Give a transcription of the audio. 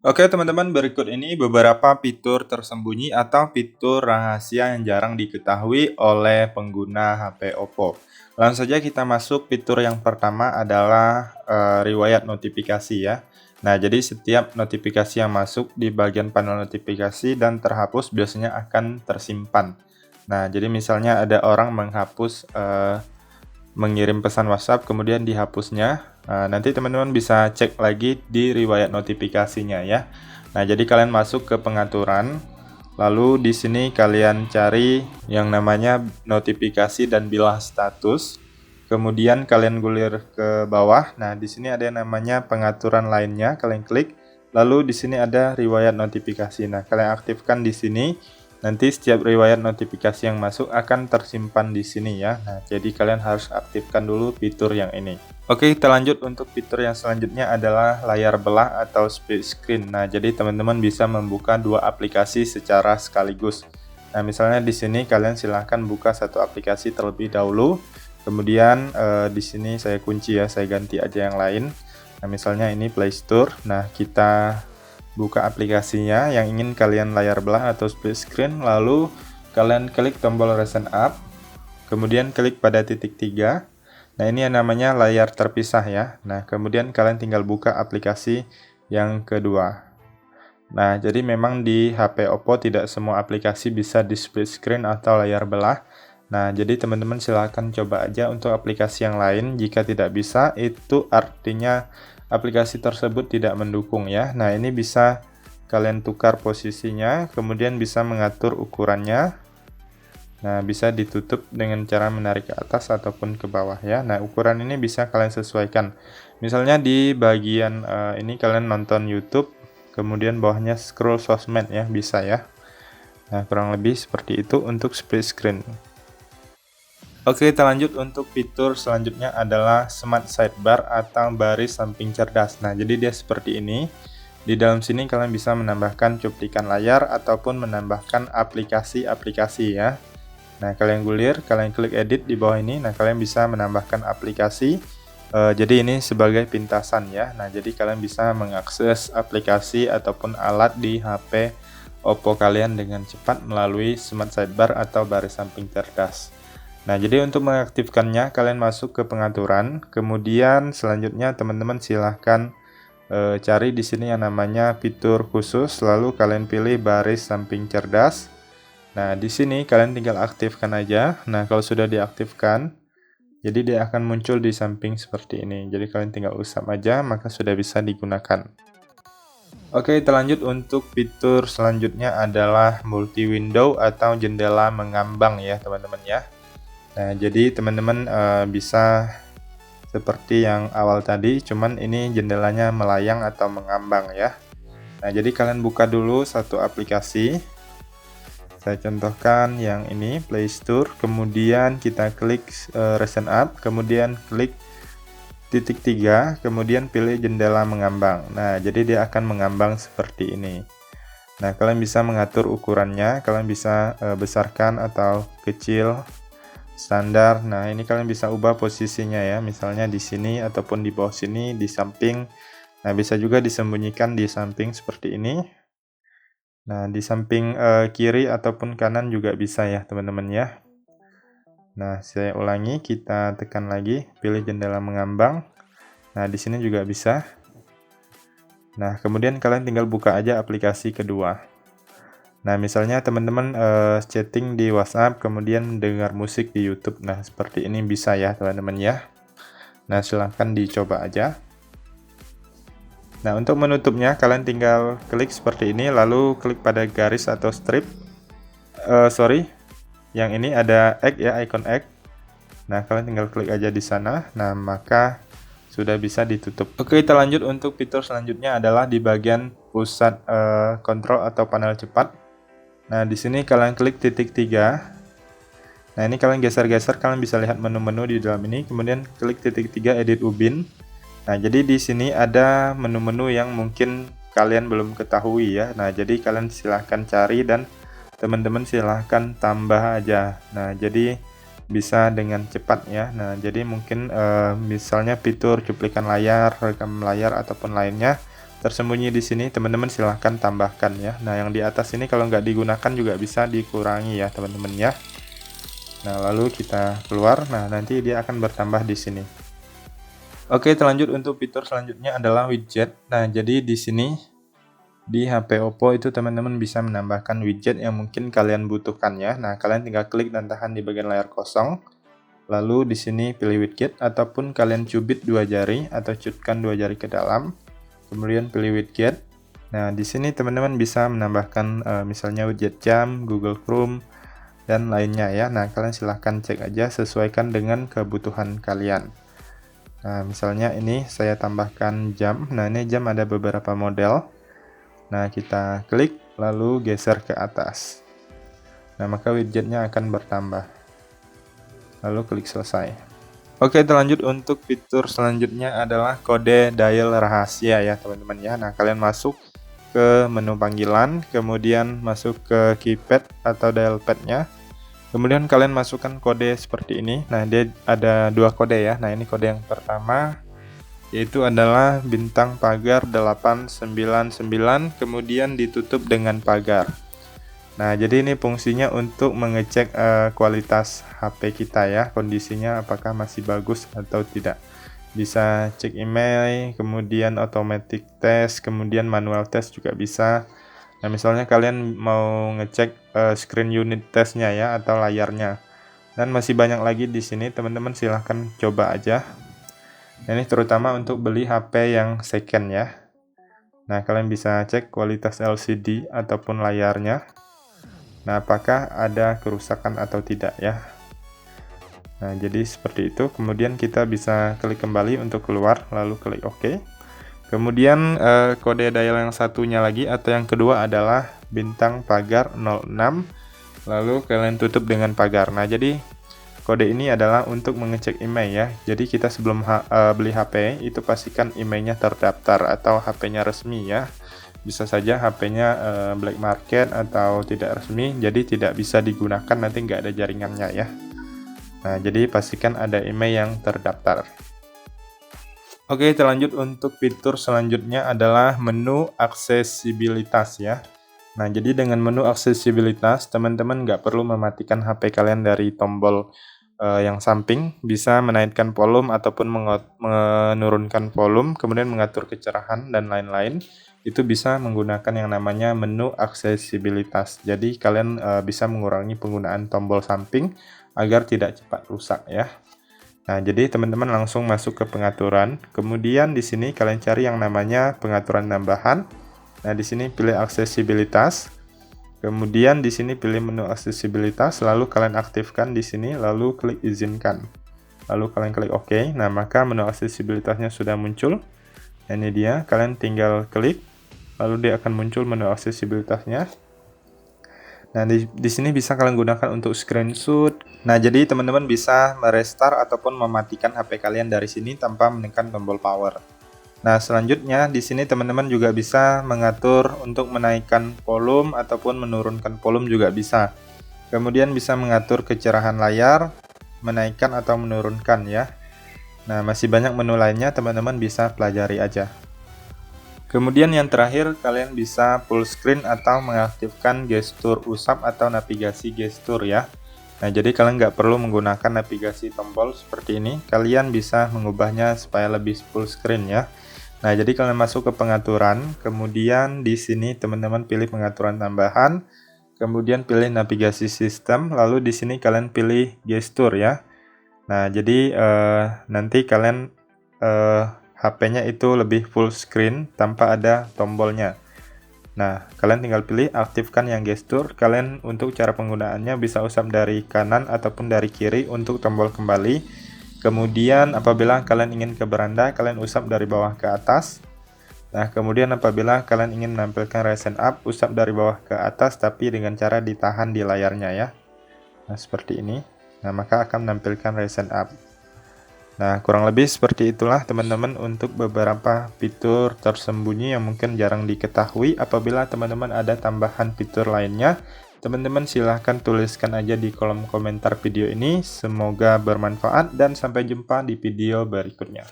Oke teman-teman, berikut ini beberapa fitur tersembunyi atau fitur rahasia yang jarang diketahui oleh pengguna HP Oppo. Langsung saja kita masuk. Fitur yang pertama adalah riwayat notifikasi ya. Nah, jadi setiap notifikasi yang masuk di bagian panel notifikasi dan terhapus biasanya akan tersimpan. Nah, jadi misalnya ada orang mengirim pesan WhatsApp kemudian dihapusnya. Nanti teman-teman bisa cek lagi di riwayat notifikasinya ya. Nah, jadi kalian masuk ke pengaturan, lalu di sini kalian cari yang namanya notifikasi dan bilah status. Kemudian kalian gulir ke bawah. Nah, di sini ada yang namanya pengaturan lainnya, kalian klik. Lalu di sini ada riwayat notifikasi. Nah, kalian aktifkan di sini. Nanti setiap riwayat notifikasi yang masuk akan tersimpan di sini ya. Nah, jadi kalian harus aktifkan dulu fitur yang ini. Oke, kita lanjut untuk fitur yang selanjutnya adalah layar belah atau split screen. Nah, jadi teman-teman bisa membuka dua aplikasi secara sekaligus. Nah, misalnya di sini kalian silahkan buka satu aplikasi terlebih dahulu. Kemudian di sini saya kunci ya, saya ganti aja yang lain. Nah, misalnya ini Play Store. Nah, kita buka aplikasinya yang ingin kalian layar belah atau split screen, lalu kalian klik tombol recent up, kemudian klik pada titik 3. Nah, ini yang namanya layar terpisah ya. Nah, kemudian kalian tinggal buka aplikasi yang kedua. Nah, jadi memang di HP Oppo tidak semua aplikasi bisa di split screen atau layar belah. Nah, jadi teman-teman silahkan coba aja untuk aplikasi yang lain. Jika tidak bisa, itu artinya aplikasi tersebut tidak mendukung ya. Nah, ini bisa kalian tukar posisinya, kemudian bisa mengatur ukurannya. Nah, bisa ditutup dengan cara menarik ke atas ataupun ke bawah ya. Nah, ukuran ini bisa kalian sesuaikan. Misalnya di bagian ini kalian nonton YouTube, kemudian bawahnya scroll sosmed ya, bisa ya. Nah, kurang lebih seperti itu untuk split screen. Oke, kita lanjut untuk fitur selanjutnya adalah Smart Sidebar atau baris samping cerdas. Nah, jadi dia seperti ini. Di dalam sini kalian bisa menambahkan cuplikan layar ataupun menambahkan aplikasi-aplikasi ya. Nah, kalian gulir, kalian klik edit di bawah ini. Nah, kalian bisa menambahkan aplikasi. Jadi ini sebagai pintasan ya. Nah, jadi kalian bisa mengakses aplikasi ataupun alat di HP Oppo kalian dengan cepat melalui Smart Sidebar atau baris samping cerdas. Nah, jadi untuk mengaktifkannya, kalian masuk ke pengaturan. Kemudian selanjutnya teman-teman silahkan cari di sini yang namanya fitur khusus. Lalu kalian pilih baris samping cerdas. Nah, di sini kalian tinggal aktifkan aja. Nah, kalau sudah diaktifkan, jadi dia akan muncul di samping seperti ini. Jadi kalian tinggal usap aja, maka sudah bisa digunakan. Oke, kita lanjut untuk fitur selanjutnya adalah multi window atau jendela mengambang ya, teman-teman ya. Nah, jadi teman-teman bisa seperti yang awal tadi, cuman ini jendelanya melayang atau mengambang ya. Nah, jadi kalian buka dulu satu aplikasi. Saya contohkan yang ini, Play Store, kemudian kita klik recent up, kemudian klik titik 3, kemudian pilih jendela mengambang. Nah, jadi dia akan mengambang seperti ini. Nah, kalian bisa mengatur ukurannya, kalian bisa besarkan atau kecil, standar. Nah, ini kalian bisa ubah posisinya ya, misalnya di sini ataupun di bawah sini, di samping. Nah, bisa juga disembunyikan di samping seperti ini. Nah, di samping kiri ataupun kanan juga bisa ya, teman-teman ya. Nah, saya ulangi, kita tekan lagi, pilih jendela mengambang. Nah, di sini juga bisa. Nah, kemudian kalian tinggal buka aja aplikasi kedua. Nah, misalnya teman-teman chatting di WhatsApp, kemudian dengar musik di YouTube. Nah, seperti ini bisa ya, teman-teman ya. Nah, silahkan dicoba aja. Nah, untuk menutupnya, kalian tinggal klik seperti ini, lalu klik pada garis atau strip. Yang ini ada X ya, icon X. Nah, kalian tinggal klik aja di sana. Nah, maka sudah bisa ditutup. Oke, kita lanjut untuk fitur selanjutnya adalah di bagian pusat kontrol atau panel cepat. Nah, di sini kalian klik titik 3. Nah, ini kalian geser-geser, kalian bisa lihat menu-menu di dalam ini. Kemudian klik titik 3 edit ubin. Nah, jadi di sini ada menu-menu yang mungkin kalian belum ketahui ya. Nah, jadi kalian silahkan cari dan teman-teman silahkan tambah aja. Nah, jadi bisa dengan cepat ya. Nah, jadi mungkin misalnya fitur cuplikan layar, rekam layar ataupun lainnya tersembunyi di sini, teman-teman silahkan tambahkan ya. Nah, yang di atas ini kalau nggak digunakan juga bisa dikurangi ya teman-teman ya. Nah, lalu kita keluar. Nah, nanti dia akan bertambah di sini. Oke, terlanjut untuk fitur selanjutnya adalah widget. Nah, jadi di sini di HP Oppo itu teman-teman bisa menambahkan widget yang mungkin kalian butuhkan ya. Nah, kalian tinggal klik dan tahan di bagian layar kosong. Lalu di sini pilih widget ataupun kalian cubit 2 jari atau cutkan 2 jari ke dalam. Kemudian pilih widget. Nah, di sini teman-teman bisa menambahkan misalnya widget jam, Google Chrome, dan lainnya ya. Nah, kalian silahkan cek aja, sesuaikan dengan kebutuhan kalian. Nah, misalnya ini saya tambahkan jam. Nah, ini jam ada beberapa model. Nah, kita klik lalu geser ke atas. Nah, maka widgetnya akan bertambah. Lalu klik selesai. Oke, terlanjut untuk fitur selanjutnya adalah kode dial rahasia ya teman-teman ya. Nah, kalian masuk ke menu panggilan, kemudian masuk ke keypad atau dial pad-nya. Kemudian kalian masukkan kode seperti ini. Nah, dia ada 2 kode ya. Nah, ini kode yang pertama yaitu adalah bintang pagar 899, kemudian ditutup dengan pagar. Nah, jadi ini fungsinya untuk mengecek kualitas HP kita ya, kondisinya apakah masih bagus atau tidak. Bisa cek email, kemudian automatic test, kemudian manual test juga bisa. Nah, misalnya kalian mau ngecek screen unit testnya ya atau layarnya. Dan masih banyak lagi di sini, teman-teman silahkan coba aja. Nah, ini terutama untuk beli HP yang second ya. Nah, kalian bisa cek kualitas LCD ataupun layarnya. Nah, apakah ada kerusakan atau tidak ya. Nah, jadi seperti itu. Kemudian kita bisa klik kembali untuk keluar, lalu klik OK. Kemudian kode dial yang satunya lagi atau yang kedua adalah bintang pagar 06, lalu kalian tutup dengan pagar. Nah, jadi kode ini adalah untuk mengecek email ya. Jadi kita sebelum beli HP itu pastikan emailnya terdaftar atau HP-nya resmi ya. Bisa saja HP-nya black market atau tidak resmi, jadi tidak bisa digunakan, nanti nggak ada jaringannya ya. Nah, jadi pastikan ada email yang terdaftar. Oke, terlanjut untuk fitur selanjutnya adalah menu aksesibilitas ya. Nah, jadi dengan menu aksesibilitas, teman-teman nggak perlu mematikan HP kalian dari tombol yang samping, bisa menaikkan volume ataupun menurunkan volume, kemudian mengatur kecerahan dan lain-lain. Itu bisa menggunakan yang namanya menu aksesibilitas. Jadi kalian bisa mengurangi penggunaan tombol samping agar tidak cepat rusak ya. Nah, jadi teman-teman langsung masuk ke pengaturan. Kemudian di sini kalian cari yang namanya pengaturan tambahan. Nah, di sini pilih aksesibilitas. Kemudian di sini pilih menu aksesibilitas, lalu kalian aktifkan di sini, lalu klik izinkan. Lalu kalian klik OK. Nah, maka menu aksesibilitasnya sudah muncul. Nah, ini dia, kalian tinggal klik, lalu dia akan muncul menu aksesibilitasnya. Nah, di sini bisa kalian gunakan untuk screenshot. Nah, jadi teman-teman bisa merestart ataupun mematikan HP kalian dari sini tanpa menekan tombol power. Nah, selanjutnya di sini teman-teman juga bisa mengatur untuk menaikkan volume ataupun menurunkan volume juga bisa. Kemudian bisa mengatur kecerahan layar, menaikkan atau menurunkan ya. Nah, masih banyak menu lainnya, teman-teman bisa pelajari aja. Kemudian yang terakhir, kalian bisa full screen atau mengaktifkan gestur usap atau navigasi gestur ya. Nah, jadi kalian nggak perlu menggunakan navigasi tombol seperti ini. Kalian bisa mengubahnya supaya lebih full screen ya. Nah, jadi kalian masuk ke pengaturan, kemudian di sini teman-teman pilih pengaturan tambahan, kemudian pilih navigasi sistem, lalu di sini kalian pilih gestur ya. Nah, jadi nanti kalian HP-nya itu lebih full screen tanpa ada tombolnya. Nah, kalian tinggal pilih aktifkan yang gestur. Kalian untuk cara penggunaannya bisa usap dari kanan ataupun dari kiri untuk tombol kembali. Kemudian apabila kalian ingin ke beranda, kalian usap dari bawah ke atas. Nah, kemudian apabila kalian ingin menampilkan Ryzen up, usap dari bawah ke atas tapi dengan cara ditahan di layarnya ya. Nah, seperti ini. Nah, maka akan menampilkan Ryzen up. Nah, kurang lebih seperti itulah teman-teman untuk beberapa fitur tersembunyi yang mungkin jarang diketahui. Apabila teman-teman ada tambahan fitur lainnya, teman-teman silahkan tuliskan aja di kolom komentar video ini. Semoga bermanfaat dan sampai jumpa di video berikutnya.